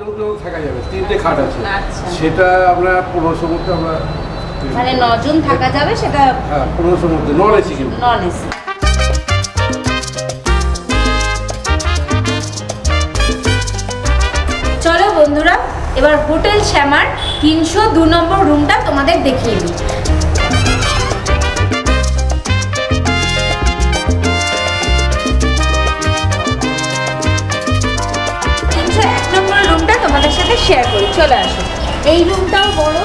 মধ্যে থাকা যাবে, 3টে খাট আছে। সেটা আমরা 1500 মধ্যে আমরা মানে 9 জন থাকা যাবে, সেটা হ্যাঁ 1500 মধ্যে, নন এসি কিন্তু। Non AC. চলো বন্ধুরা, এবার হোটেল শ্যামার 302 নম্বর রুমটা তোমাদের দেখিয়ে দিই। 301 নম্বর রুমটা তোমাদের সাথে শেয়ার করি, চলে আসো। এই রুমটাও বড়,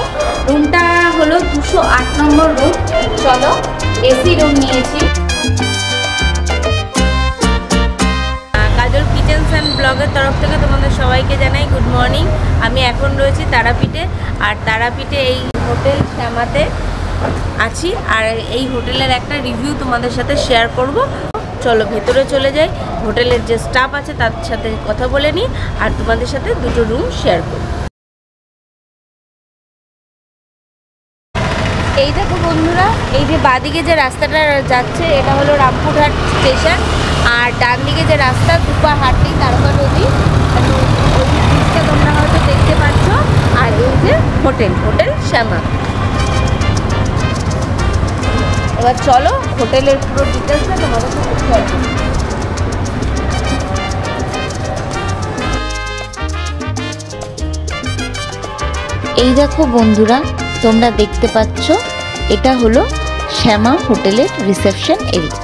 রুমটা হলো 208 নম্বর রুম। চলো, এসি রুম নিয়েছি। কাজল কিচেন্স অ্যান্ড ব্লগের তরফ থেকে তোমাদের সবাইকে জানাই গুড মর্নিং। আমি এখন রয়েছি তারাপীঠে, আর তারাপীঠে এই হোটেল শ্যামাতে আছি, আর এই হোটেলের একটা রিভিউ তোমাদের সাথে শেয়ার করব। চলো ভেতরে চলে যাই, হোটেলের যে স্টাফ আছে তার সাথে কথা বলে নিই, আর তোমাদের সাথে দুটো রুম শেয়ার করি। এই দেখো বন্ধুরা, এই যে বাঁদিকে যে রাস্তাটা যাচ্ছে এটা হলো রামপুরহাট স্টেশন, আর ডান দিকে যে রাস্তা দুপা হাঁটলেই তারকা নদী, ওই ব্রিজটা তোমরা হয়তো দেখতে পাচ্ছ। আর এই যে হোটেল শ্যামা। এবার চলো হোটেলের পুরো ডিটেলসটা তোমাদের সাথে শেয়ার করি। এই দেখো বন্ধুরা, তোমরা দেখতে পাচ্ছ এটা হলো শ্যামা হোটেলের রিসেপশন এরিয়া।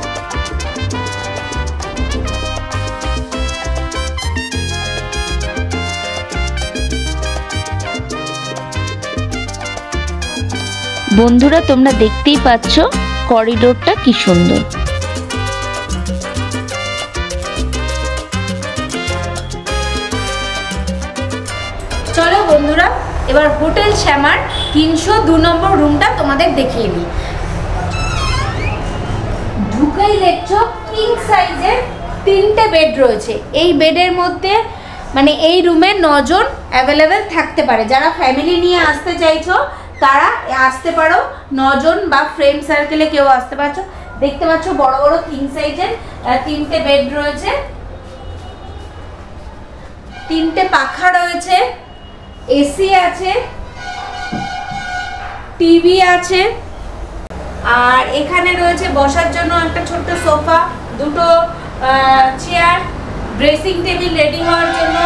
বন্ধুরা তোমরা দেখতেই পাচ্ছ করিডোরটা কি সুন্দর। চলো বন্ধুরা, এবার হোটেল শ্যামার 302 নম্বর রুমটা তোমাদের দেখিয়ে দিই। ঢুকেই দেখছো কিং সাইজের 3টে বেড রয়েছে। এই বেডের মধ্যে মানে এই রুমে 9 জন অ্যাভেলেবেল থাকতে পারে। যারা ফ্যামিলি নিয়ে আসতে চাইছো তারা আসতে পারো, 9 জন, বা ফ্রেন্ড সার্কেলে কেউ আসতে পারছো। দেখতে পাচ্ছ বড় বড় কিং সাইজের 3টে বেড রয়েছে, 3টে পাখা রয়েছে, এসি আছে, টিভি আছে, আর এখানে রয়েছে বসার জন্য একটা ছোট্ট সোফা, দুটো চেয়ার, ড্রেসিং টেবিল রেডি হওয়ার জন্য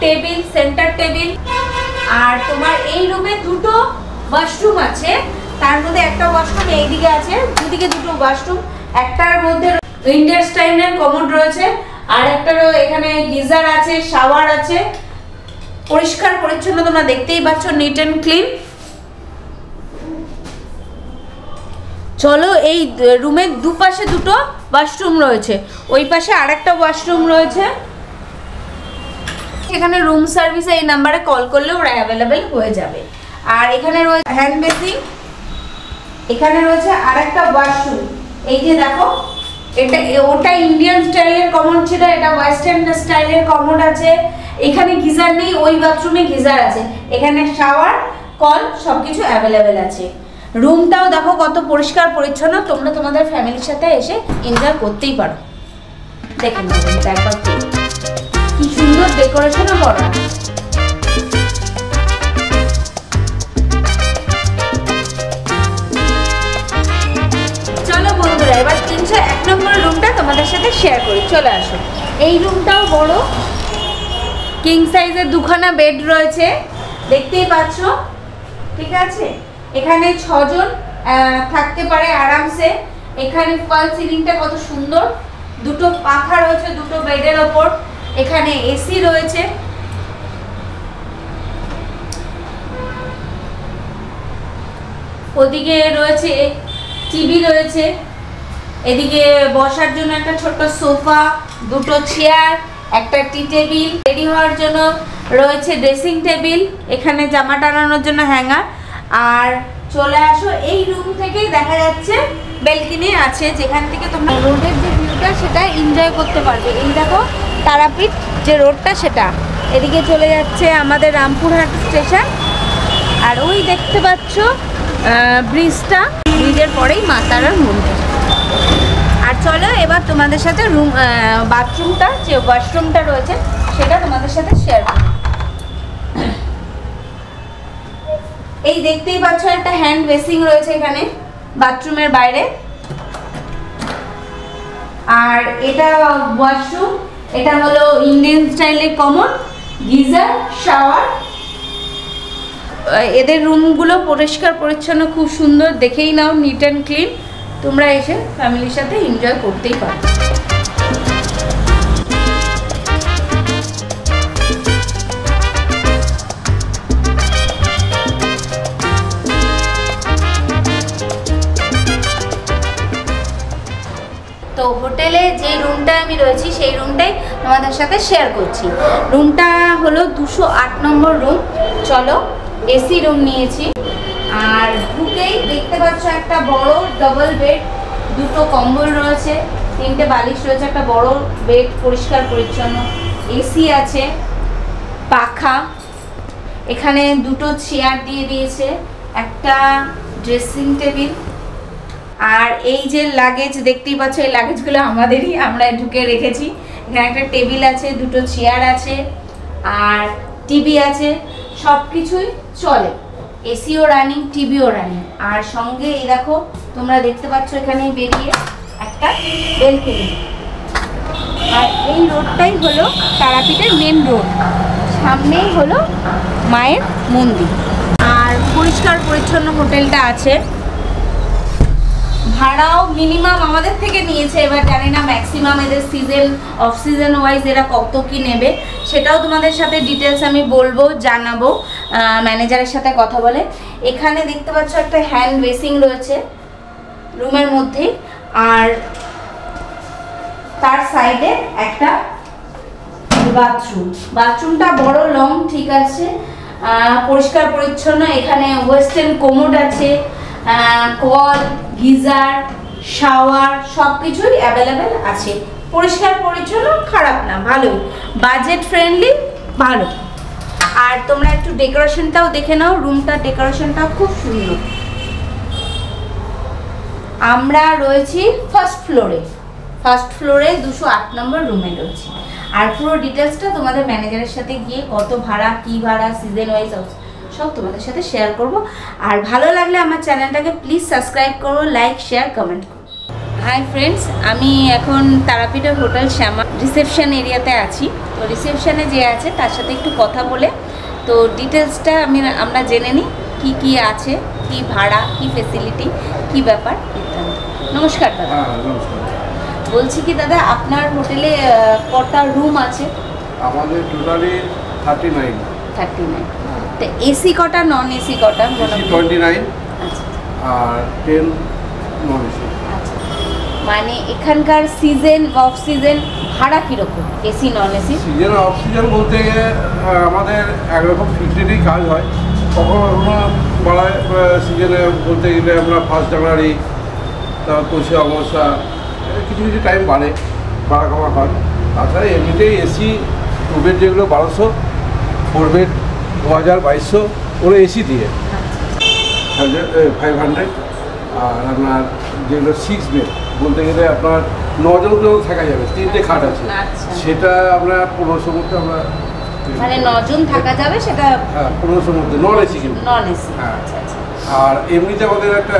টেবিল, সেন্টার টেবিল। আর তোমার এই রুমে দুটো ওয়াশরুম আছে, তার মধ্যে একটা ওয়াশরুম এইদিকে আছে, দুদিকে দুটো ওয়াশরুম। একটার মধ্যে ইন্ডিয়ান স্টাইলের কমোড রয়েছে, আর একটা এখানে গিজার আছে, শাওয়ার আছে। পরিষ্কার পরিচ্ছন্ন তোমরা দেখতেই পাচ্ছ, নিট অ্যান্ড ক্লিন। চলো, এই রুমের দুপাশে দুটো ওয়াশরুম রয়েছে, ওই পাশে আরেকটা ওয়াশরুম রয়েছে। এখানে রুম সার্ভিসে এই নাম্বারে কল করলে ওরা অ্যাভেলেবেল হয়ে যাবে। আর এখানে রয়েছে হ্যান্ড বেসিন, এখানে রয়েছে আরেকটা ওয়াশরুম। এই যে দেখো, এটা ওটা ইন্ডিয়ান স্টাইলের কমোড ছিল, এটা ওয়েস্টার্ন স্টাইলের কমোড আছে। এখানে গিজার নেই, ওই বাথরুমে গিজার আছে। এখানে শাওয়ার, কল সবকিছু অ্যাভেলেবেল আছে। রুমটাও দেখো কত পরিষ্কার পরিচ্ছন্ন, তোমরা তোমাদের ফ্যামিলির সাথে এসে এনজয় করতেই পারো। দেখেন রুমটা একবার কি সুন্দর ডেকোরেশনও করা। চলো বন্ধুরা, এবার 301 নম্বর রুমটা তোমাদের সাথে শেয়ার করি, চলে আসো। এই রুমটাও বড়, কিং সাইজের দুখানা বেড রয়েছে, দেখতেই পাচ্ছ, ঠিক আছে। এখানে 6 জন থাকতে পারে আরামসে। এখানে ফল সিলিংটা কত সুন্দর, দুটো পাখা রয়েছে দুটো বেডের ওপর, এখানে এসি রয়েছে। ওদিকে রয়েছে টিভি রয়েছে, এদিকে বসার জন্য একটা ছোট্ট সোফা, দুটো চেয়ার, একটা টি টেবিল, রেডি হওয়ার জন্য রয়েছে ড্রেসিং টেবিল, এখানে জামা টানানোর জন্য হ্যাঙ্গার। আর চলে আসো, এই রুম থেকেই দেখা যাচ্ছে ব্যালকনি আছে, যেখান থেকে তোমরা রোডের যে ভিউটা সেটা এনজয় করতে পারবে। এই দেখো তারাপীঠ যে রোডটা, সেটা এদিকে চলে যাচ্ছে আমাদের রামপুরহাট স্টেশন। আর ওই দেখতে পাচ্ছ ব্রিজটা, ব্রিজের পরেই মা তারার মন্দির। আর চলো এবার তোমাদের সাথে বাথরুমটা, যে ওয়াশরুমটা রয়েছে সেটা তোমাদের সাথে শেয়ার করি। এই দেখতেই পাচ্ছ একটা হ্যান্ড বেসিং রয়েছে এখানে বাথরুমের বাইরে। আর এটা ওয়াশরুম, এটা হলো ইন্ডিয়ান স্টাইলের কমন গিজার শাওয়ার। এদের রুমগুলো পরিষ্কার পরিচ্ছন্ন, খুব সুন্দর, দেখেই নাও, নিট অ্যান্ড ক্লিন। তোমরা এসে ফ্যামিলির সাথে এনজয় করতেই পারো। তো হোটেলে যে রুমটা আমি রয়েছি সেই রুমটাই তোমাদের সাথে শেয়ার করছি। রুমটা হলো 208 নম্বর রুম। চলো, এসি রুম নিয়েছি। আর ঢুকেই দেখতে পাচ্ছ একটা বড় ডাবল বেড, দুটো কম্বল রয়েছে, 3টে বালিশ রয়েছে, একটা বড় বেড, পরিষ্কার পরিচ্ছন্ন, এসি আছে, পাখা, এখানে দুটো চেয়ার দিয়ে দিয়েছে, একটা ড্রেসিং টেবিল। আর এই যে লাগেজ দেখতেই পাচ্ছ, এই লাগেজগুলো আমাদেরই, আমরা ঢুকে রেখেছি। এখানে একটা টেবিল আছে, দুটো চেয়ার আছে, আর টিভি আছে, সব কিছুই চলে, এসিও রানিং, টিভিও রানিং। আর সঙ্গে এই দেখো, তোমরা দেখতে পাচ্ছ এখানে বেরিয়ে একটা বেলকনি। আর এই রোডটাই হলো তারাপীঠের মেন রোড, সামনেই হলো মায়ের মন্দির। আর পরিষ্কার পরিচ্ছন্ন হোটেলটা আছে। ভাড়াও মিনিমাম আমাদের থেকে নিয়েছে, এবার জানি না ম্যাক্সিমাম এদের সিজন অফ সিজন ওয়াইজ এরা কত কি নেবে, সেটাও তোমাদের সাথে ডিটেলস আমি বলবো, জানাবো ম্যানেজারের সাথে কথা বলে। এখানে দেখতে পাচ্ছ একটা হ্যান্ড বেসিং রয়েছে রুমের মধ্যেই, আর তার সাইডে একটা বাথরুম। বাথরুমটা বড় লং, ঠিক আছে, পরিষ্কার পরিচ্ছন্ন। এখানে ওয়েস্টার্ন কোমোড আছে, কল, গিজার, শাওয়ার, সব কিছুই অ্যাভেলেবেল আছে। পরিষ্কার পরিচ্ছন্ন, খারাপ না, ভালোই, বাজেট ফ্রেন্ডলি, ভালো। আর তোমরা একটু ডেকোরেশনটাও দেখে নাও, রুমটার ডেকোরেশনটাও খুব সুন্দর। আমরা রয়েছি ফার্স্ট ফ্লোরে, 208 নম্বর রুমে রয়েছি। আর পুরো ডিটেলসটা তোমাদের ম্যানেজারের সাথে গিয়ে, কত ভাড়া, কি ভাড়া, সিজন ওয়াইজ সব তোমাদের সাথে শেয়ার করব। আর ভালো লাগলে আমার চ্যানেলটাকে প্লিজ সাবস্ক্রাইব করো, লাইক, শেয়ার, কমেন্ট করো। হাই ফ্রেন্ডস, আমি এখন তারাপীঠের হোটেল শ্যামা রিসেপশন এরিয়াতে আছি। তো রিসেপশনে যে আছে তার সাথে একটু কথা বলে তো ডিটেলসটা আমরা জেনে নিই, কি কি আছে, কি ভাড়া, কি ফেসিলিটি, কি ব্যাপার ইত্যাদি। নমস্কার দাদা। বলছি কি দাদা, আপনার হোটেলে কটা রুম আছে? আমাদের টোটালি 39। তো এসি কটা, নন এসি কটা? 29 আর 10 নন এসি। আচ্ছা, মানে এখানকার সিজন অফ সিজন ভাড়া কিরকম, AC non AC? Season off season বলতে আমাদের একরকম ফিক্সডেরই কাজ হয়। কখনো কখনো বাড়ায়, সিজনে বলতে গেলে আমরা 1 জানুয়ারি, তারপর 25 অমাবস্যা, কিছু কিছু টাইম বাড়া কমা হয়। তাছাড়া এমনিতেই এসি 2 বেড যেগুলো 1200, 4 বেড 2000-2200, ওরা এসি দিয়ে 500। আর আপনার যেগুলো 6 বেড বলতে গেলে আপনার 9 জন থাকা যাবে, 3টে খাট আছে, সেটা আমরা 1500 মধ্যে আমরা, মানে 9 জন থাকা যাবে, সেটা হ্যাঁ 1500 মধ্যে, নন এসি কিন্তু, নন এসি। হ্যাঁ। আর এমনিতে আমাদের একটা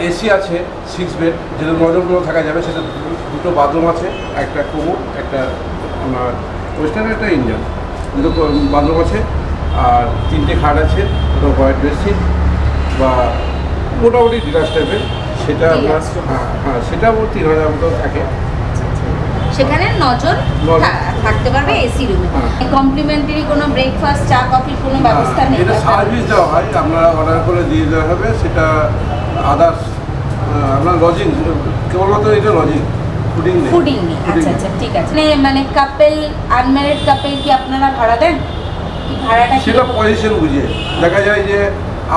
এসি আছে 6 বেড, যেটা 9 জন থাকা যাবে, সেটা 2টো বাথরুম আছে, একটা কোমোড, একটা আপনার ওয়েস্টার্ন, একটা ইন্ডিয়ান, 2টো বাথরুম আছে, আর 3টে খাট আছে, দুটো হোয়াইট বেডশিট বা মোটামুটি ডিলাক্স টাইপের, সেটা আপনার হ্যাঁ সেটা 3000 মতো থাকে। সেখানে 9 জন থাকতে পারবে এসি রুমে। কমপ্লিমেন্টারি কোনো ব্রেকফাস্ট, চা, কফির কোনো ব্যবস্থা নেই? এটা সার্ভিস দেওয়া হয়, আমরা অর্ডার করে দিয়ে দেওয়া হবে, সেটা আদার্স আপনার লজিং, কেবলমাত্র এটা লজিং, ফুডিং নেই। আচ্ছা আচ্ছা, ঠিক আছে। মানে কাপল, আনম্যারিড কাপল কি আপনারা ভাড়া দেন? ভাড়াটা সেটা পজিশন বুঝে দেখা যায় যে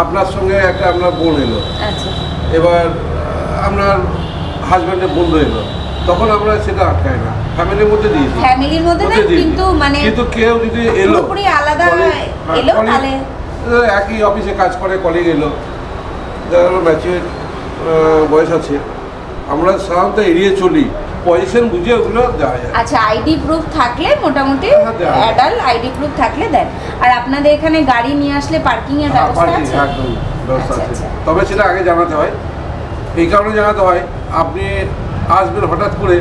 আপনার সঙ্গে একটা আপনার বোন এলো, আচ্ছা, এবার আপনার হাজব্যান্ডের বন্ধু এলো, তখন আমরা সেটা আটকাই না, ফ্যামিলির মধ্যে দিয়ে দিই। ফ্যামিলির মধ্যে না, কিন্তু মানে কিন্তু কেউ যদি এলো পুরোপুরি আলাদা এলো, তাহলে একই অফিসে কাজ করে কলিগ এলো, যারা ম্যাচিউর বয়স আছে, আমরা সাধারণত এড়িয়ে চলি পজিশন বুঝে ওগুলো দেওয়া যায়। আচ্ছা, আইডি প্রুফ থাকলে মোটামুটি হ্যাঁ, দেওয়া যায়। অ্যাডাল্ট আইডি প্রুফ থাকলে দেন। আর আপনাদের এখানে গাড়ি নিয়ে আসলে পার্কিং এর ব্যবস্থা পার্কিং আছে? একদম ব্যবস্থা আচ্ছা, আছে, আচ্ছা। তবে সেটা আগে জানাতে হয়। এই কারণে জানাতে হয়, আপনি আসবেন হঠাৎ করে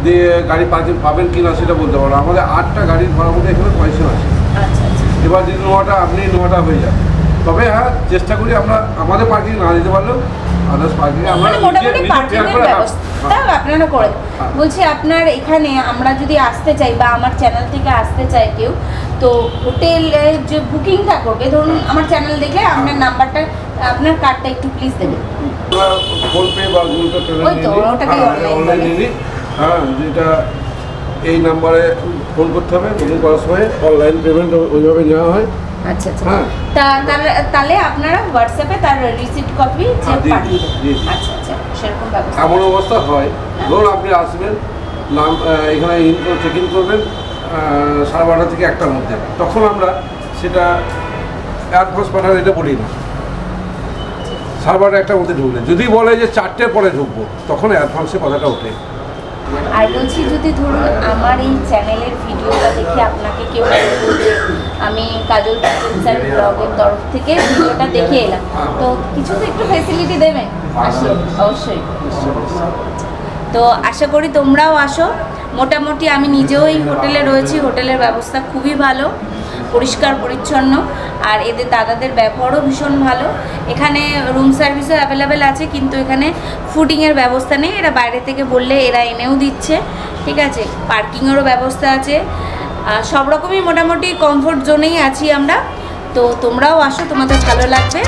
দিয়ে গাড়ি পার্কিং পাবেন কি না সেটা বলতে পারবো না। আমাদের 8টা গাড়ির ভাড়ার মধ্যে এখানে পজিশন আছে। আচ্ছা আচ্ছা। এবার যদি নোয়াটা আপনি নোয়াটা হয়ে যাবে, তবে হ্যাঁ চেষ্টা করি আমরা আমাদের পার্কিং না দিতে পারলেও আদার্স পার্কিং আমরা মানে মোটামুটি পার্কিং এর ব্যবস্থা আপনারা করে দেন। হ্যাঁ। বলছি আপনার এখানে আমরা যদি আসতে চাই বা আমার চ্যানেল থেকে আসতে চাই কেউ, তো হোটেলে যে বুকিংটা করবে, ধরুন আমার চ্যানেল দেখে আপনার নাম্বারটা, আপনার কার্ডটা একটু প্লিজ দেবেন। ফোনপে বা গুগল পে ওই তো, ওটাকেই online অনলাইন বলে। নিই। হ্যাঁ, যেটা এই নাম্বারে ফোন করতে হবে, বুকিং করার সময় অনলাইন পেমেন্ট ওইভাবে নেওয়া হয়। আচ্ছা আচ্ছা। হ্যাঁ। তাহলে আপনারা হোয়াটসঅ্যাপে তার রিসিপ্ট কপি হ্যাঁ, দিয়ে পাঠিয়ে দিই, দেবেন। দিয়ে দিই। আচ্ছা আচ্ছা, সেরকম ব্যবস্থা। এমন অবস্থা হয়, ধরুন আপনি আসবেন, নাম এখানে চেক ইন করবেন 12:30 থেকে 1টার মধ্যে, তখন আমরা সেটা অ্যাডভান্স পাঠানো এটা বলি না। 12:30 1টার মধ্যে ঢুকলে, যদি বলে যে 4টের পরে ঢুকবো, তখন অ্যাডভান্সের কথাটা ওঠে। আর বলছি, যদি ধরুন আমার এই চ্যানেলের ভিডিওটা দেখে আপনাকে কেউ বললো যে আমি কাজল স্যার ব্লগের তরফ থেকে ভিডিওটা দেখে এলাম, তো কিছু তো একটু ফেসিলিটি দেবেন? অবশ্যই। তো আশা করি তোমরাও আসো। মোটামুটি আমি নিজেও এই হোটেলে রয়েছি, হোটেলের ব্যবস্থা খুবই ভালো, পরিষ্কার পরিচ্ছন্ন, আর এদের দাদাদের ব্যবহারও ভীষণ ভালো। এখানে রুম সার্ভিসও অ্যাভেলেবেল আছে, কিন্তু এখানে ফুডিংয়ের ব্যবস্থা নেই, এরা বাইরে থেকে বললে এরা এনেও দিচ্ছে, ঠিক আছে। পার্কিংয়েরও ব্যবস্থা আছে, সব রকমই মোটামুটি কমফোর্ট জোনেই আছি আমরা। তো তোমরাও আসো, তোমাদের ভালো লাগবে।